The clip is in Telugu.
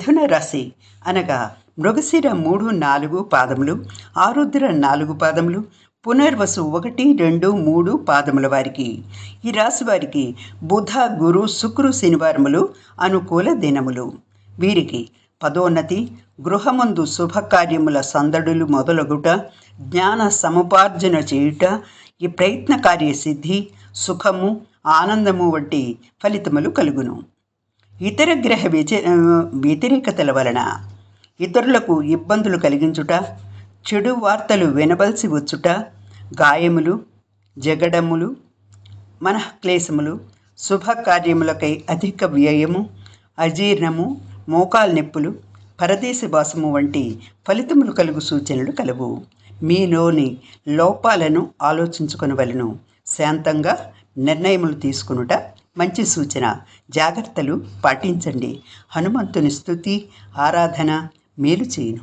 మిథున రాశి అనగా మృగశిర 3, 4 పాదములు, ఆరుద్ర 4 పాదములు, పునర్వసు 1, 2, 3 పాదముల వారికి, ఈ రాశి వారికి బుధ, గురు, శుక్రు, శనివారములు అనుకూల దినములు. వీరికి పదోన్నతి, గృహమందు శుభకార్యముల సందడులు మొదలగుట, జ్ఞాన సముపార్జన చేయుట, ఈ ప్రయత్న కార్యసిద్ధి, సుఖము, ఆనందము వంటి ఫలితములు కలుగును. ఇతర గ్రహ వ్యతిరేకతల వలన ఇతరులకు ఇబ్బందులు కలిగించుట, చెడు వార్తలు వినవలసి వచ్చుట, గాయములు, జగడములు, మనఃక్లేశములు, శుభకార్యములకై అధిక వ్యయము, అజీర్ణము, మోకాలు నొప్పులు, పరదేశవాసము వంటి ఫలితములు కలుగు సూచనలు కలవు. మీలోని లోపాలను ఆలోచించుకొనవలెను. శాంతంగా నిర్ణయములు తీసుకొనుట మంచి సూచన. జాగ్రత్తలు పాటించండి. హనుమంతుని స్తుతి, ఆరాధన మేలు చేయును.